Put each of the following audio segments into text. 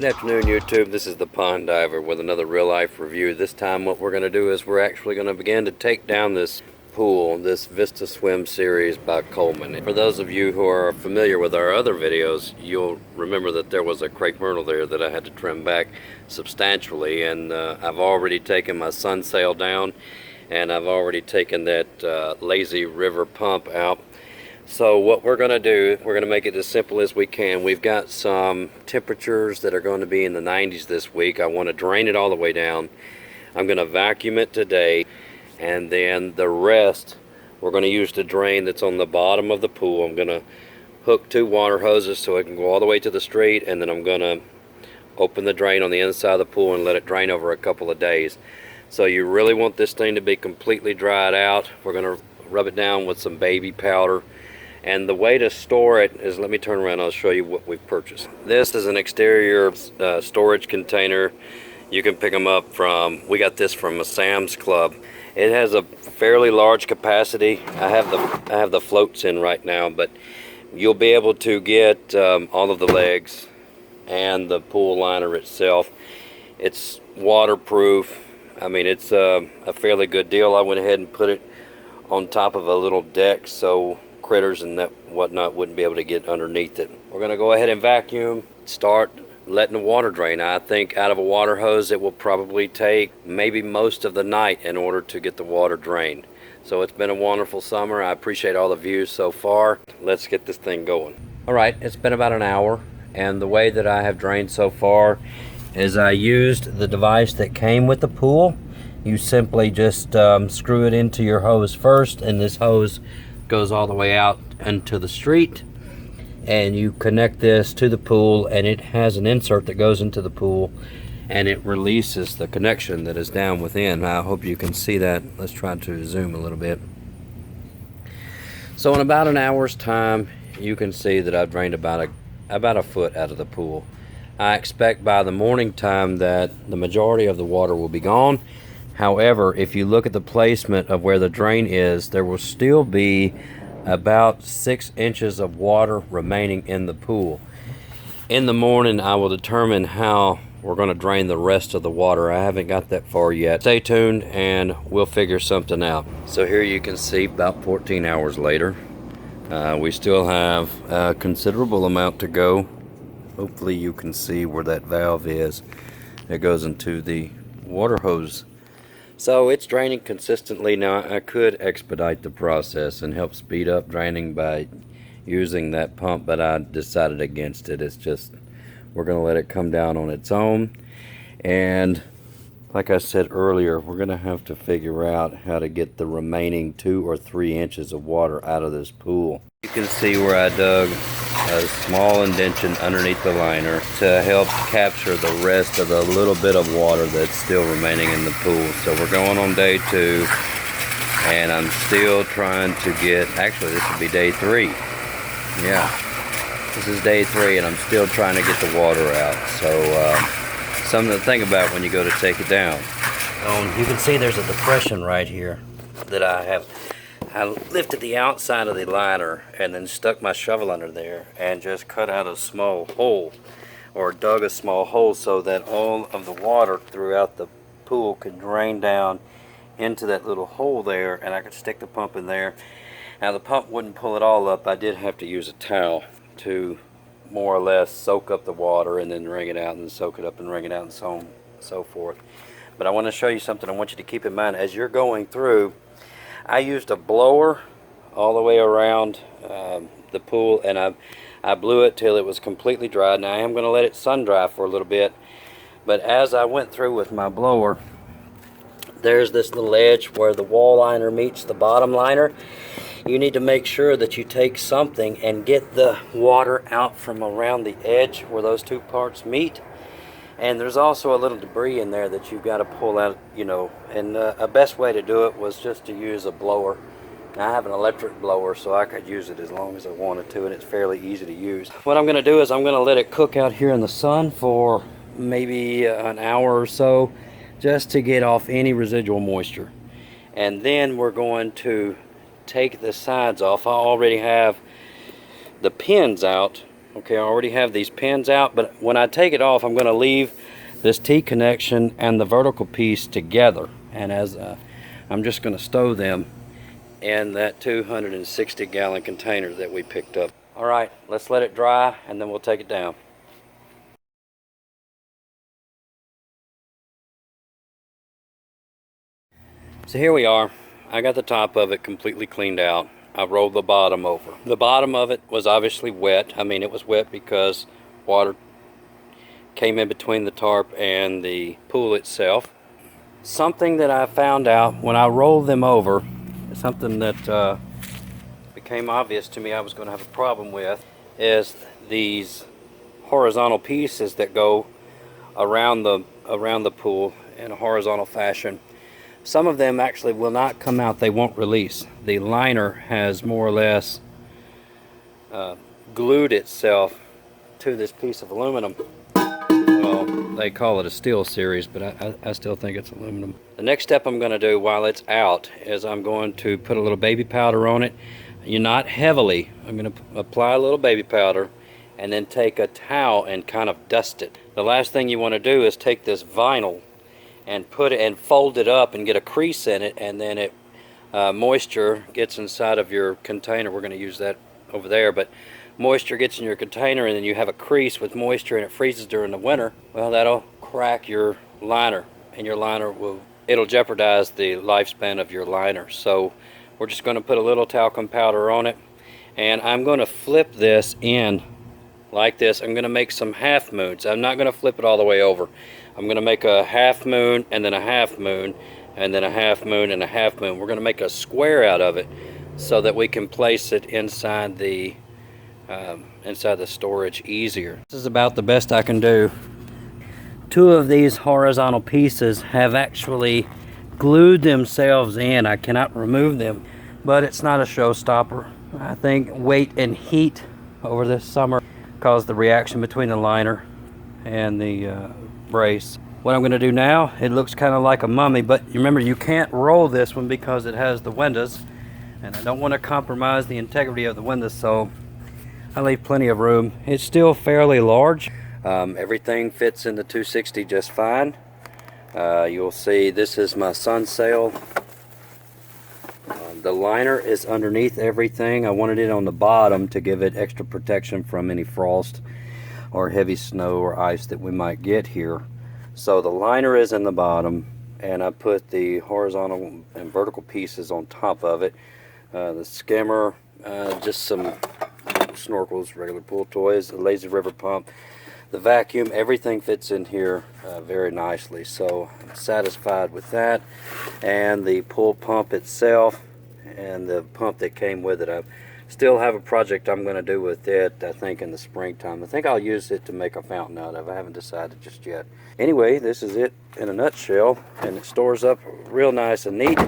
Good afternoon, YouTube. This is the Pond Diver with another real life review. This time what we're going to do is we're actually going to begin to take down this pool, this Vista Swim series by Coleman. For those of you who are familiar with our other videos, you'll remember that there was a crepe myrtle there that I had to trim back substantially, and I've already taken my sun sail down, and I've already taken that lazy river pump out. So what we're going to do, we're going to make it as simple as we can. We've got some temperatures that are going to be in the 90s this week. I want to drain it all the way down. I'm going to vacuum it today, and then the rest we're going to use the drain that's on the bottom of the pool. I'm going to hook 2 water hoses so it can go all the way to the street, and then I'm going to open the drain on the inside of the pool and let it drain over a couple of days. So you really want this thing to be completely dried out. We're going to rub it down with some baby powder. And the way to store it is, let me turn around, I'll show you what we've purchased. This is an exterior storage container. You can pick them up from, we got this from a Sam's Club. It has a fairly large capacity. I have the floats in right now, but you'll be able to get all of the legs and the pool liner itself. It's waterproof. I mean, it's a fairly good deal. I went ahead and put it on top of a little deck so critters and that whatnot wouldn't be able to get underneath it. We're going to go ahead and vacuum, start letting the water drain. I think out of a water hose it will probably take maybe most of the night in order to get the water drained. So it's been a wonderful summer. I appreciate all the views so far. Let's get this thing going. Alright, it's been about an hour, and the way that I have drained so far is I used the device that came with the pool. You simply just screw it into your hose first, and this hose goes all the way out into the street, and you connect this to the pool, and it has an insert that goes into the pool, and it releases the connection that is down within. I hope you can see that. Let's try to zoom a little bit. So in about an hour's time, you can see that I've drained about a foot out of the pool. I expect by the morning time that the majority of the water will be gone. However, if you look at the placement of where the drain is, there will still be about 6 inches of water remaining in the pool. In the morning, I will determine how we're going to drain the rest of the water. I haven't got that far yet. Stay tuned and we'll figure something out. So here you can see about 14 hours later, we still have a considerable amount to go. Hopefully you can see where that valve is. It goes into the water hose. So it's draining consistently. Now I could expedite the process and help speed up draining by using that pump, but I decided against it. It's just, we're going to let it come down on its own. And like I said earlier, we're going to have to figure out how to get the remaining 2 or 3 inches of water out of this pool. You can see where I dug a small indentation underneath the liner to help capture the rest of the little bit of water that's still remaining in the pool. So we're going on day 2, and I'm still trying to get, actually this would be day 3. Yeah, this is day 3, and I'm still trying to get the water out. So something to think about when you go to take it down. You can see there's a depression right here that I lifted the outside of the liner and then stuck my shovel under there and just cut out a small hole, or dug a small hole, so that all of the water throughout the pool could drain down into that little hole there, and I could stick the pump in there. Now the pump wouldn't pull it all up. I did have to use a towel to more or less soak up the water and then wring it out, and soak it up and wring it out, and so on and so forth. But I want to show you something I want you to keep in mind as you're going through. I used a blower all the way around the pool, and I blew it till it was completely dry. Now I am going to let it sun dry for a little bit, but as I went through with my blower, there's this little edge where the wall liner meets the bottom liner. You need to make sure that you take something and get the water out from around the edge where those 2 parts meet. And there's also a little debris in there that you've got to pull out, you know, and a best way to do it was just to use a blower. Now, I have an electric blower, so I could use it as long as I wanted to, and it's fairly easy to use. What I'm going to do is I'm going to let it cook out here in the sun for maybe an hour or so, just to get off any residual moisture. And then we're going to take the sides off. I already have the pins out Okay, I already have these pins out, but when I take it off, I'm going to leave this T connection and the vertical piece together. And as I'm just going to stow them in that 260-gallon container that we picked up. All right, let's let it dry and then we'll take it down. So here we are. I got the top of it completely cleaned out. I rolled the bottom over. The bottom of it was obviously wet. I mean, it was wet because water came in between the tarp and the pool itself. Something that I found out when I rolled them over, something that became obvious to me I was going to have a problem with, is these horizontal pieces that go around the pool in a horizontal fashion. Some of them actually will not come out, they won't release. The liner has more or less glued itself to this piece of aluminum. Well, they call it a steel series, but I still think it's aluminum. The next step I'm going to do while it's out is I'm going to put a little baby powder on it. Not heavily. I'm going to apply a little baby powder and then take a towel and kind of dust it. The last thing you want to do is take this vinyl and put it and fold it up and get a crease in it, and then it moisture gets inside of your container. We're going to use that over there, but moisture gets in your container and then you have a crease with moisture and it freezes during the winter. Well, that'll crack your liner, and your liner it'll jeopardize the lifespan of your liner. So we're just going to put a little talcum powder on it, and I'm going to flip this in like this. I'm going to make some half moons. I'm not going to flip it all the way over. I'm going to make a half moon and then a half moon and then a half moon and a half moon. We're going to make a square out of it so that we can place it inside the storage easier. This is about the best I can do. Two of these horizontal pieces have actually glued themselves in. I cannot remove them, but it's not a showstopper. I think weight and heat over this summer caused the reaction between the liner and the brace. What I'm going to do now, it looks kind of like a mummy, but remember, you can't roll this one because it has the windows, and I don't want to compromise the integrity of the windows, so I leave plenty of room. It's still fairly large. Everything fits in the 260 just fine. You'll see this is my sun sail. The liner is underneath everything. I wanted it on the bottom to give it extra protection from any frost or heavy snow or ice that we might get here. So the liner is in the bottom, and I put the horizontal and vertical pieces on top of it. The skimmer, just some snorkels, regular pool toys, a lazy river pump, the vacuum, everything fits in here very nicely. So I'm satisfied with that, and the pool pump itself and the pump that came with it. I still have a project I'm going to do with it, I think in the springtime. I think I'll use it to make a fountain out of. I haven't decided just yet. Anyway, this is it in a nutshell, and it stores up real nice and neat.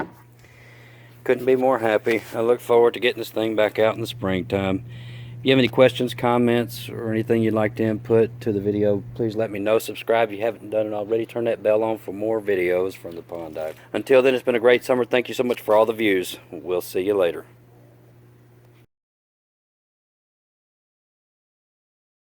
Couldn't be more happy. I look forward to getting this thing back out in the springtime. If you have any questions, comments, or anything you'd like to input to the video, please let me know. Subscribe if you haven't done it already. Turn that bell on for more videos from the pond dive. Until then, it's been a great summer. Thank you so much for all the views. We'll see you later.